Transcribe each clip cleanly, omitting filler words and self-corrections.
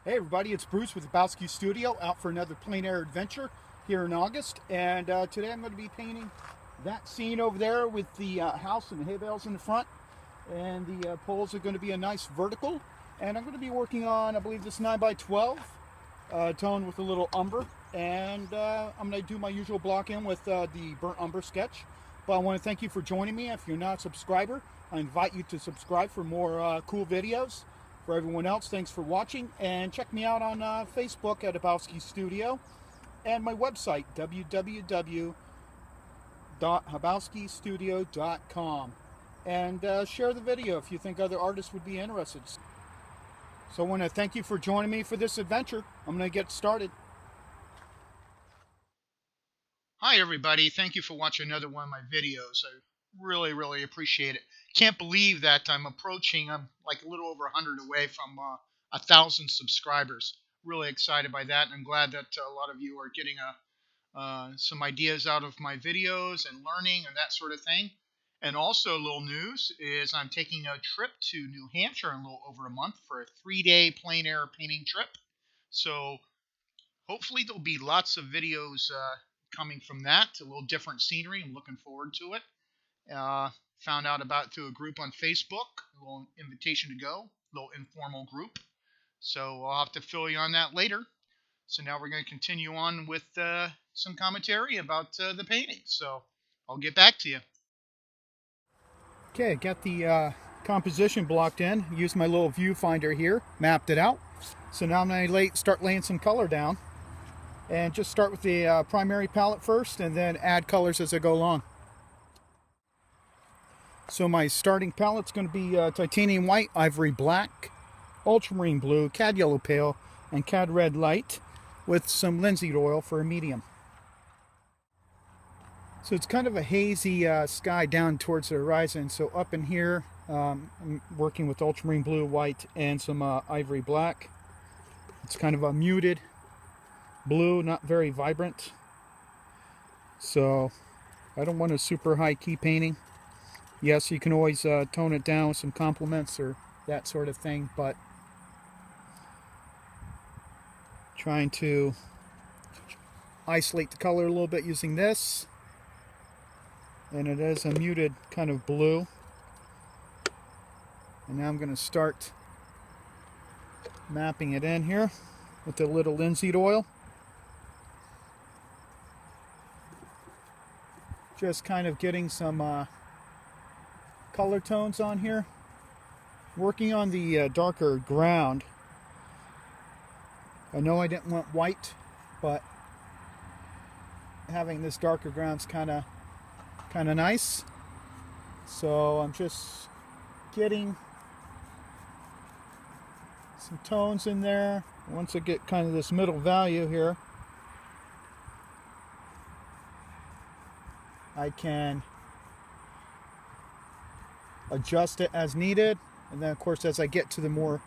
Hey everybody, it's Bruce with Habowskistudio, out for another plein air adventure here in August. And today I'm going to be painting that scene over there with the house and the hay bales in the front. And the poles are going to be a nice vertical. And I'm going to be working on, I believe, this 9x12 tone with a little umber. And I'm going to do my usual block in with the burnt umber sketch. But I want to thank you for joining me. If you're not a subscriber, I invite you to subscribe for more cool videos. For everyone else, thanks for watching, and check me out on Facebook at habowskistudio, and my website, www.habowskistudio.com, and share the video if you think other artists would be interested. So I want to thank you for joining me for this adventure. I'm going to get started. Hi everybody, thank you for watching another one of my videos. I really appreciate it. Can't believe that I'm like a little over 100 away from 1,000 subscribers. Really excited by that, and I'm glad that a lot of you are getting some ideas out of my videos and learning and that sort of thing. And also, a little news is I'm taking a trip to New Hampshire in a little over a month for a 3-day plein air painting trip. So hopefully there'll be lots of videos coming from that. A little different scenery. I'm looking forward to it. Found out about it through a group on Facebook, a little invitation to go, a little informal group. So I'll have to fill you on that later. So now we're going to continue on with some commentary about the painting. So I'll get back to you. Okay, I got the composition blocked in. Used my little viewfinder here, mapped it out. So now I'm going to start laying some color down. And just start with the primary palette first, and then add colors as I go along. So my starting palette's going to be titanium white, ivory black, ultramarine blue, cad yellow pale, and cad red light, with some linseed oil for a medium. So it's kind of a hazy sky down towards the horizon. So up in here, I'm working with ultramarine blue, white, and some ivory black. It's kind of a muted blue, not very vibrant. So I don't want a super high key painting. Yes, you can always tone it down with some complements or that sort of thing, but trying to isolate the color a little bit using this. And it is a muted kind of blue. And now I'm going to start mapping it in here with a little linseed oil. Just kind of getting some color tones on here. Working on the darker ground. I know I didn't want white, but having this darker ground's kind of nice. So I'm just getting some tones in there. Once I get kind of this middle value here, I can adjust it as needed, and then of course as I get to the more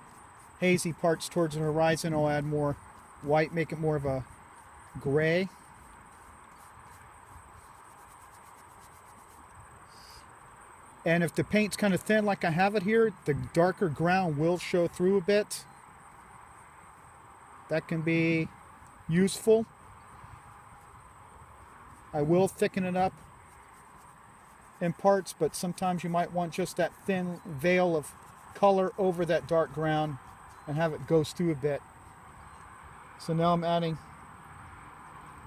hazy parts towards the horizon, I'll add more white, make it more of a gray. And if the paint's kind of thin like I have it here, the darker ground will show through a bit. That can be useful. I will thicken it up in parts, but sometimes you might want just that thin veil of color over that dark ground and have it go through a bit. So now I'm adding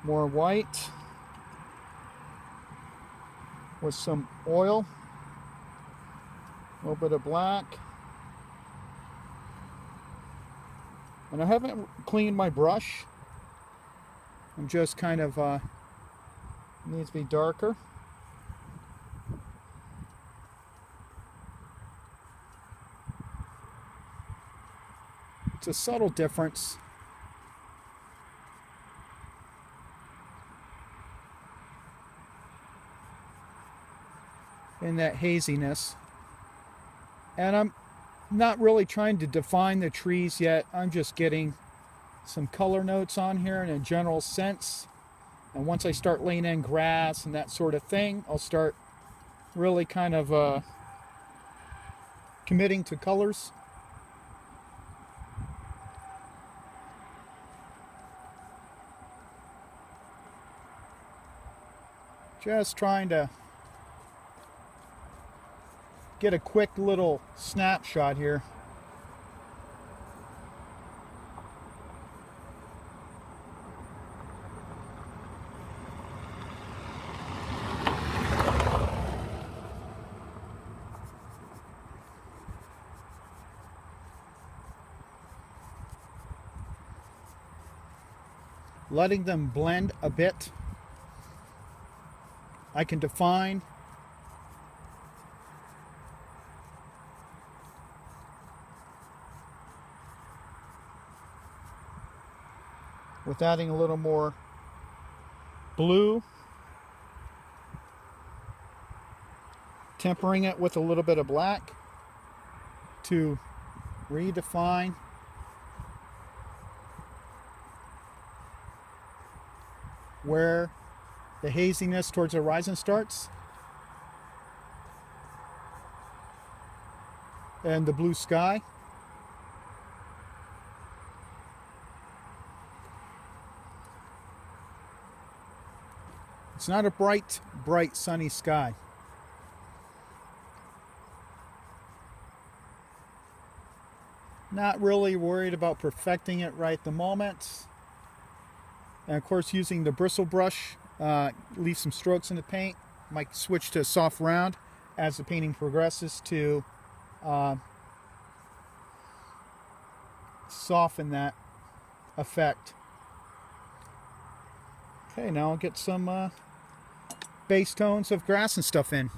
more white with some oil, a little bit of black. And I haven't cleaned my brush. I'm just kind of needs to be darker. It's a subtle difference. In that haziness. And I'm not really trying to define the trees yet. I'm just getting some color notes on here in a general sense. And once I start laying in grass and that sort of thing, I'll start really kind of committing to colors. Just trying to get a quick little snapshot here. Letting them blend a bit. I can define with adding a little more blue, tempering it with a little bit of black to redefine where the haziness towards the horizon starts and the blue sky. It's not a bright sunny sky. Not really worried about perfecting it right at the moment. And of course, using the bristle brush, leave some strokes in the paint. Might switch to a soft round as the painting progresses to soften that effect. Okay, now I'll get some base tones of grass and stuff in.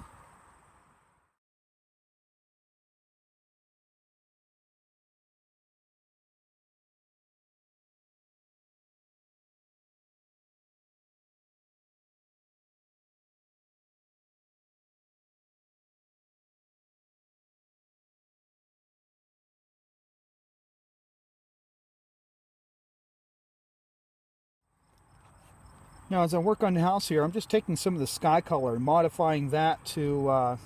Now, as I work on the house here, I'm just taking some of the sky color and modifying that to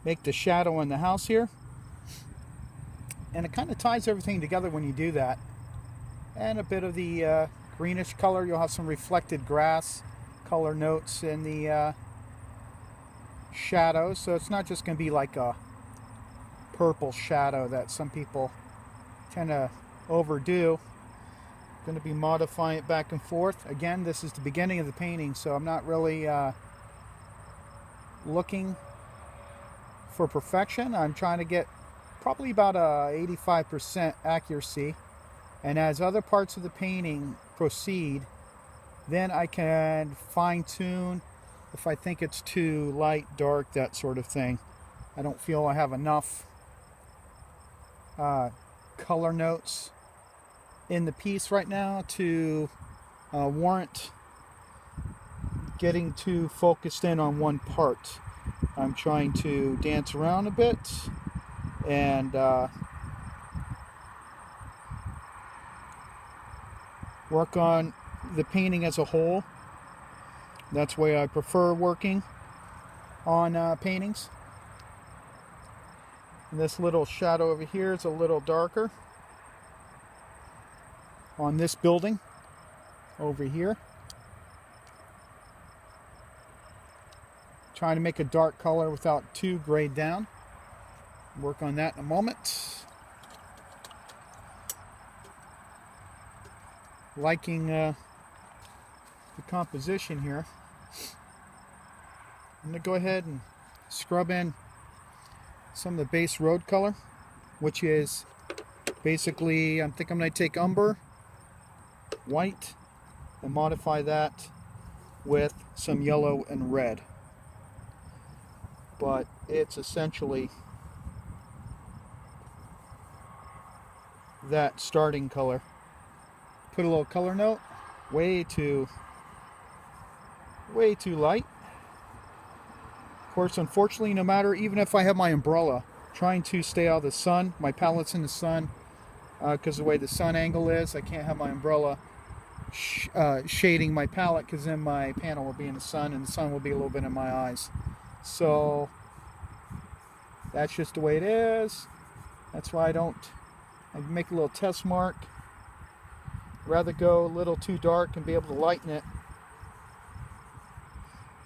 make the shadow in the house here. And it kind of ties everything together when you do that. And a bit of the greenish color. You'll have some reflected grass color notes in the shadows. So it's not just going to be like a purple shadow that some people tend to overdo. Going to be modifying it back and forth. Again, this is the beginning of the painting, so I'm not really looking for perfection. I'm trying to get probably about a 85% accuracy, and as other parts of the painting proceed, then I can fine-tune if I think it's too light, dark, that sort of thing. I don't feel I have enough color notes in the piece right now to warrant getting too focused in on one part. I'm trying to dance around a bit and work on the painting as a whole. That's the way I prefer working on paintings. And this little shadow over here is a little darker on this building over here. Trying to make a dark color without too grayed down. Work on that in a moment. Liking the composition here. I'm going to go ahead and scrub in some of the base road color, which is basically, I think I'm going to take umber, white, and modify that with some yellow and red. But it's essentially that starting color. Put a little color note. Way too light. Of course, unfortunately, no matter, even if I have my umbrella, trying to stay out of the sun, my palette's in the sun, because the way the sun angle is, I can't have my umbrella shading my palette, because then my panel will be in the sun and the sun will be a little bit in my eyes. So that's just the way it is. That's why I make a little test mark. Rather go a little too dark and be able to lighten it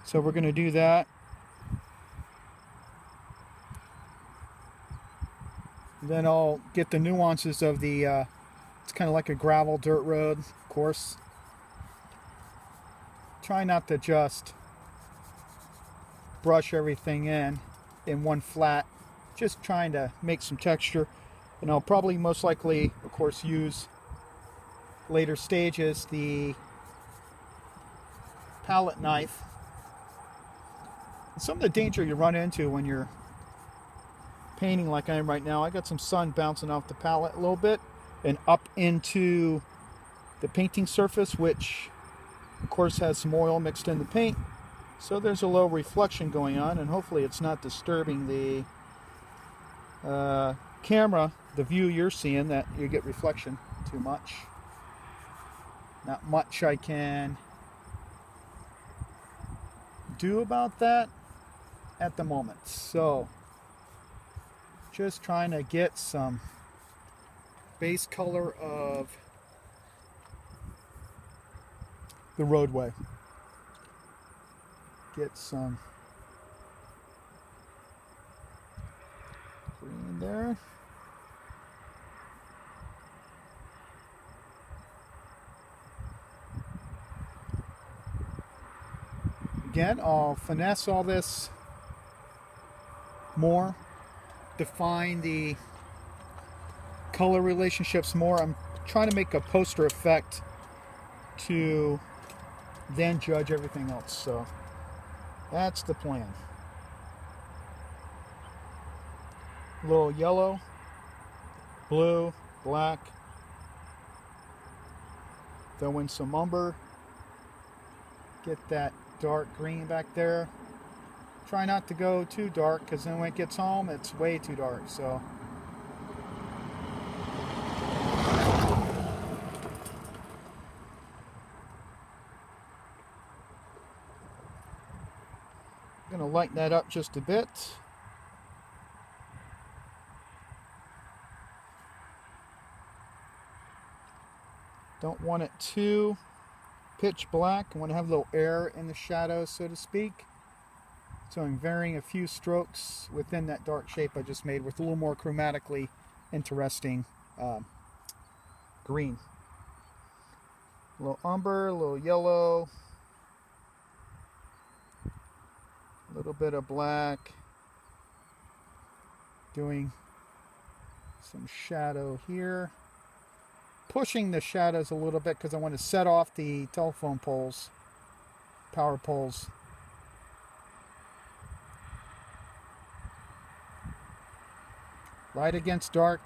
So we're going to do that. Then I'll get the nuances of the, it's kind of like a gravel dirt road, of course. Try not to just brush everything in one flat. Just trying to make some texture. And I'll probably most likely, of course, use later stages the palette knife. And some of the danger you run into when you're painting like I am right now, I got some sun bouncing off the palette a little bit and up into the painting surface, which of course has some oil mixed in the paint. So there's a low reflection going on, and hopefully it's not disturbing the camera, the view you're seeing, that you get reflection too much. Not much I can do about that at the moment. So just trying to get some base color of the roadway. Get some green there. Again, I'll finesse all this more, define the color relationships more. I'm trying to make a poster effect to then judge everything else. So that's the plan. A little yellow, blue, black. Throw in some umber. Get that dark green back there. Try not to go too dark, because then when it gets home, it's way too dark. So I'm going to lighten that up just a bit. Don't want it too pitch black. I want to have a little air in the shadows, so to speak. So I'm varying a few strokes within that dark shape I just made with a little more chromatically interesting green. A little umber, a little yellow, a little bit of black. Doing some shadow here. Pushing the shadows a little bit because I want to set off the telephone poles, power poles. Light against dark,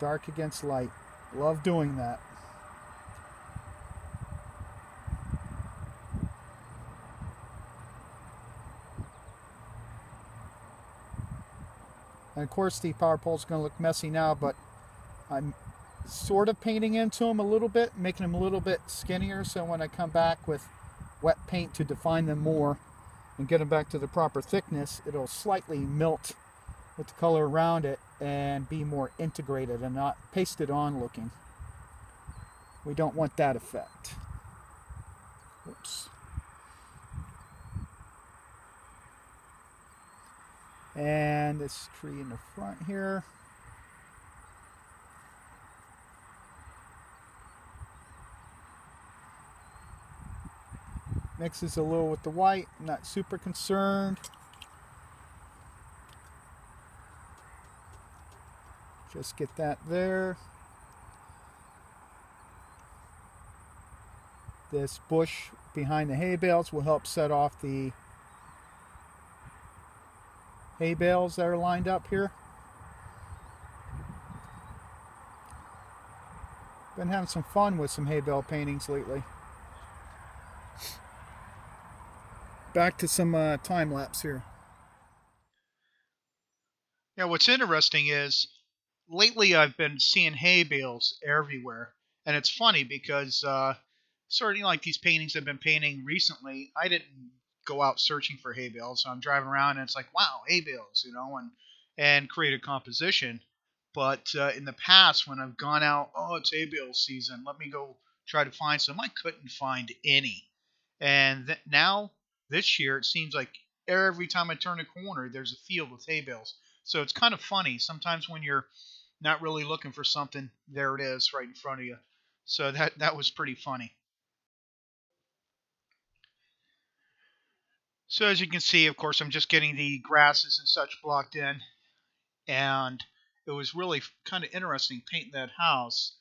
dark against light. Love doing that. And of course the power pole's going to look messy now, but I'm sort of painting into them a little bit, making them a little bit skinnier, so when I come back with wet paint to define them more and get them back to the proper thickness, it'll slightly melt with the color around it and be more integrated and not pasted on looking. We don't want that effect. Oops. And this tree in the front here. Mixes a little with the white. I'm not super concerned. Just get that there. This bush behind the hay bales will help set off the hay bales that are lined up here. Been having some fun with some hay bale paintings lately. Back to some time lapse here. Yeah, what's interesting is lately I've been seeing hay bales everywhere, and it's funny because sort of like these paintings I've been painting recently, I didn't go out searching for hay bales. So I'm driving around and it's like, wow, hay bales, and create a composition. But in the past, when I've gone out, oh, it's hay bale season, let me go try to find some. I couldn't find any. And now this year, it seems like every time I turn a corner, there's a field with hay bales. So it's kind of funny. Sometimes when you're not really looking for something, there it is right in front of you. So that was pretty funny. So as you can see, of course, I'm just getting the grasses and such blocked in, and it was really kind of interesting painting that house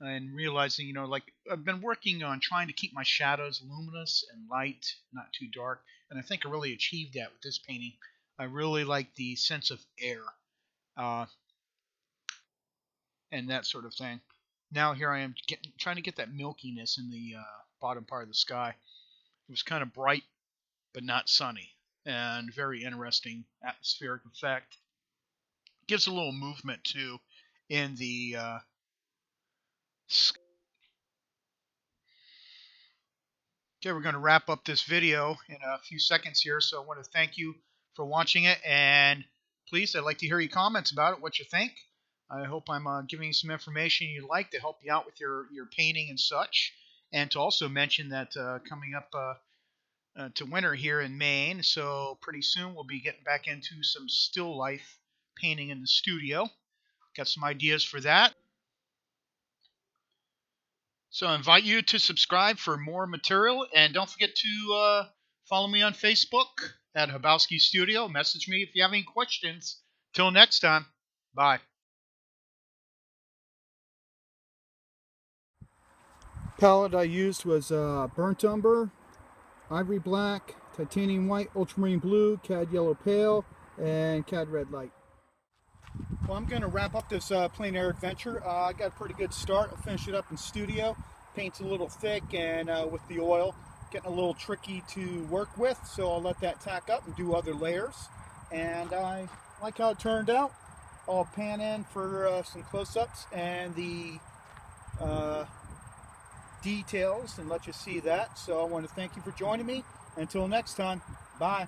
and realizing, like I've been working on trying to keep my shadows luminous and light, not too dark, and I think I really achieved that with this painting. I really like the sense of air uh, and that sort of thing. Now here I am trying to get that milkiness in the bottom part of the sky. It was kind of bright but not sunny, and very interesting atmospheric effect. Gives a little movement too in the Okay, we're going to wrap up this video in a few seconds here, so I want to thank you for watching it, and please, I'd like to hear your comments about it, what you think. I hope I'm giving you some information you'd like to help you out with your painting and such, and to also mention that coming up to winter here in Maine, so pretty soon we'll be getting back into some still life painting in the studio. Got some ideas for that. So I invite you to subscribe for more material, and don't forget to follow me on Facebook at habowskistudio. Message me if you have any questions. Till next time, bye. Palette I used was burnt umber, ivory black, titanium white, ultramarine blue, cad yellow pale, and cad red light. Well, I'm going to wrap up this plein air adventure. I got a pretty good start. I'll finish it up in studio. Paint's a little thick, and with the oil getting a little tricky to work with, so I'll let that tack up and do other layers. And I like how it turned out. I'll pan in for some close-ups and the details and let you see that. So I want to thank you for joining me. Until next time, bye.